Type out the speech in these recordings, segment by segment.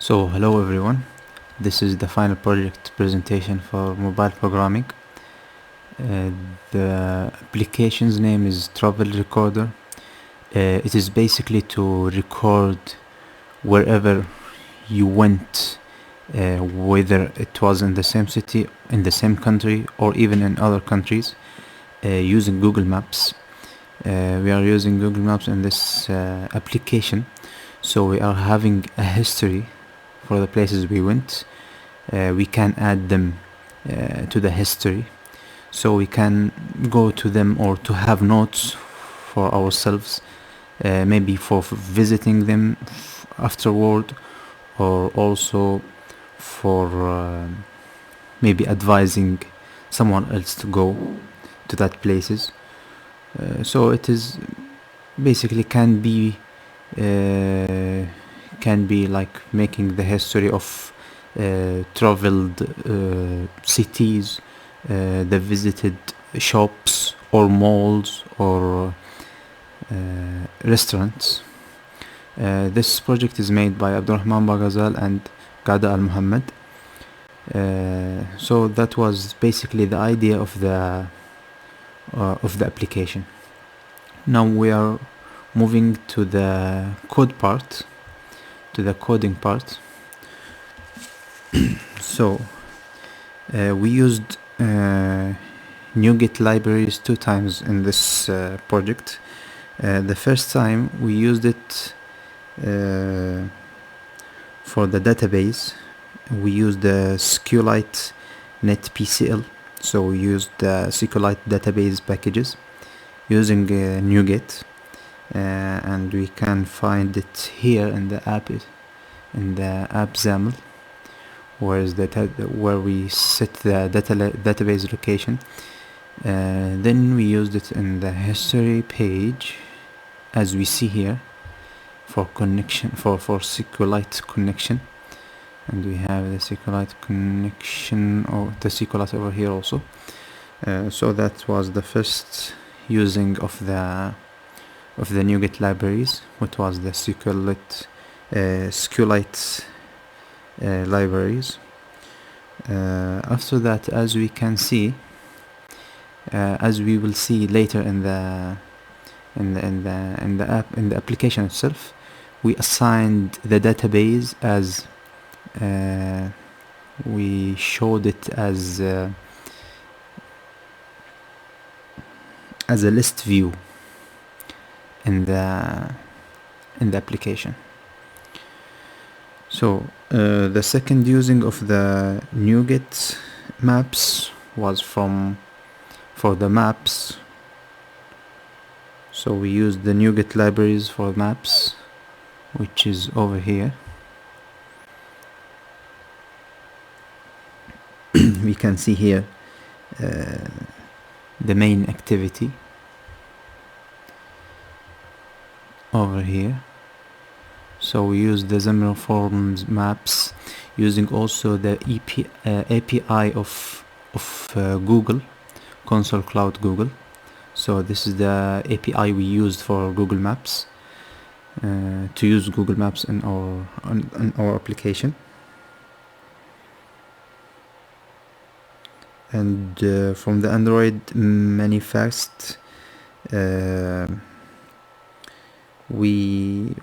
So hello everyone, this is the final project presentation for mobile programming. Uh, the application's name is Travel Recorder. It is basically to record wherever you went, whether it was in the same city, in the same country, or even in other countries, using Google Maps. We are using Google Maps in this application, so we are having a history for the places we went. We can add them to the history, so we can go to them or to have notes for ourselves, maybe for visiting them afterward, or also for maybe advising someone else to go to that places. So it is basically can be like making the history of traveled cities, the visited shops or malls or restaurants. This project is made by Abdurrahman Bagazal and Gada Al Muhammad. So that was basically the idea of the application. Now we are moving to the code part, to the coding part. So we used NuGet libraries 2 times in this project. The first time we used it for the database. We used the SQLite NetPCL, so we used the SQLite database packages using NuGet, and we can find it here in the app XAML, where we set the database location. Then we used it in the history page, as we see here, for connection, for SQLite connection, and we have the SQLite connection, or the SQLite over here also. So that was the first using of the NuGet libraries, which was the SQLite libraries. After that, as we can see, as we will see later in the app, in the application itself, we assigned the database as we showed it as a list view in the application. So the second using of the NuGet maps was for the maps. So we used the NuGet libraries for maps, which is over here. We can see here the main activity over here. So we use the XAML forms maps using also the API of Google, Console Cloud Google. So this is the API we used for Google Maps, to use Google Maps in our application. And from the Android manifest, we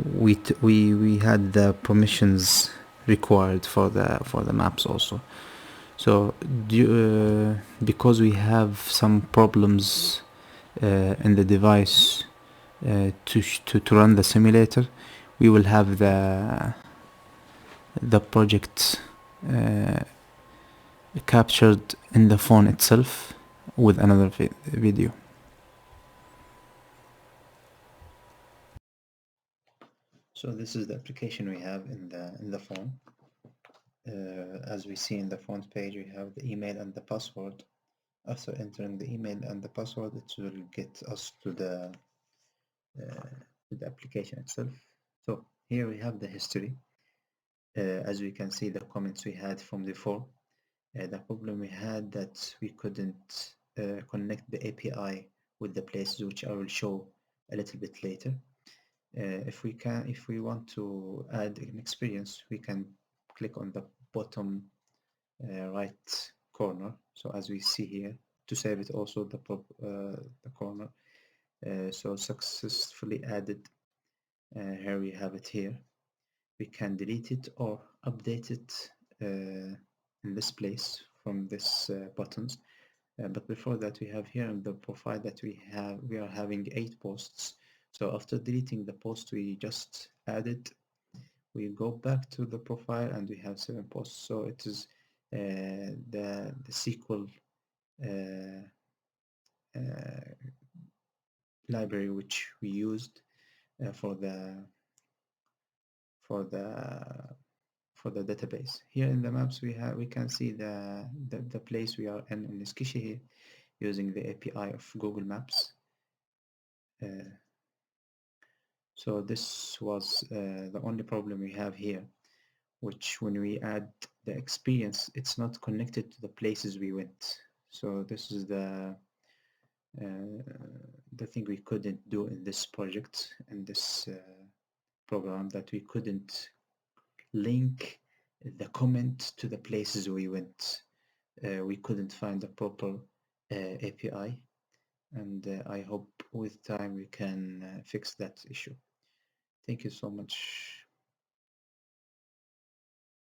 had the permissions required for the maps also. So because we have some problems in the device to run the simulator, we will have the project captured in the phone itself with another video. So this is the application we have in the phone. As we see in the front page, we have the email and the password. After entering the email and the password, it will get us to the application itself. So here we have the history. As we can see, the comments we had from before. The problem we had that we couldn't connect the API with the places, which I will show a little bit later. If we want to add an experience, we can click on the bottom right corner. So as we see here, to save it also the corner. So successfully added. Here we have it here. We can delete it or update it in this place from this buttons. But before that, we have here in the profile that we are having 8 posts. So after deleting the post we just added, we go back to the profile and we have 7 posts. So it is the SQL library which we used for the for the for the database. Here in the maps we can see the place we are in Eskişehir using the API of Google Maps. So this was the only problem we have here, which when we add the experience, it's not connected to the places we went. So this is the thing we couldn't do in this project, in this program, that we couldn't link the comment to the places we went. We couldn't find the proper API, and I hope with time we can fix that issue. Thank you so much.